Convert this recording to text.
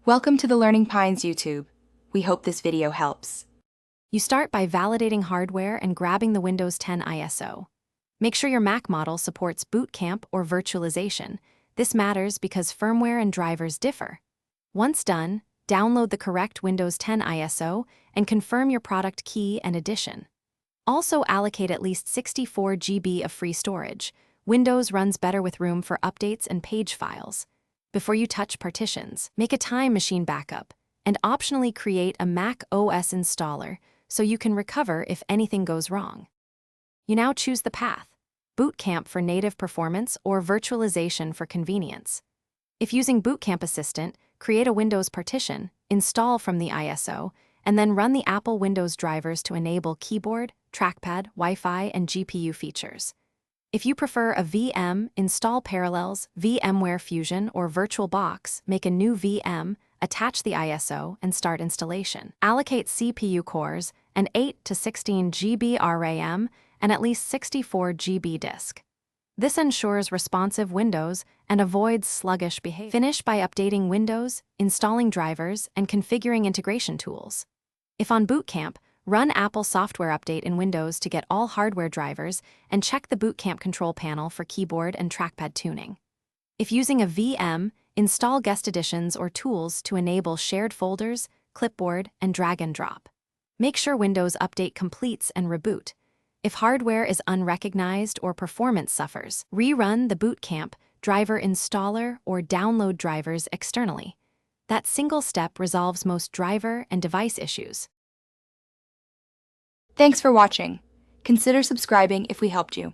Welcome to the Learning Pines YouTube. We hope this video helps. You start by validating hardware and grabbing the Windows 10 ISO. Make sure your Mac model supports boot camp or virtualization. This matters because firmware and drivers differ. Once done, download the correct Windows 10 ISO and confirm your product key and edition. Also allocate at least 64 GB of free storage. Windows runs better with room for updates and page files. Before you touch partitions, make a time machine backup and optionally create a Mac OS installer so you can recover if anything goes wrong. You now choose the path: Boot Camp for native performance or virtualization for convenience. If using Boot Camp Assistant, create a Windows partition, install from the ISO, and then run the Apple Windows drivers to enable keyboard, trackpad, Wi-Fi, and GPU features. If you prefer a VM, install Parallels, VMware Fusion, or VirtualBox, make a new VM, attach the ISO, and start installation. Allocate CPU cores, an 8 to 16 GB RAM, and at least 64 GB disk. This ensures responsive Windows and avoids sluggish behavior. Finish by updating Windows, installing drivers, and configuring integration tools. If on Boot Camp, run Apple Software Update in Windows to get all hardware drivers and check the Boot Camp control panel for keyboard and trackpad tuning. If using a VM, install guest editions or tools to enable shared folders, clipboard, and drag and drop. Make sure Windows Update completes and reboot. If hardware is unrecognized or performance suffers, rerun the Boot Camp, driver installer, or download drivers externally. That single step resolves most driver and device issues. Thanks for watching. Consider subscribing if we helped you.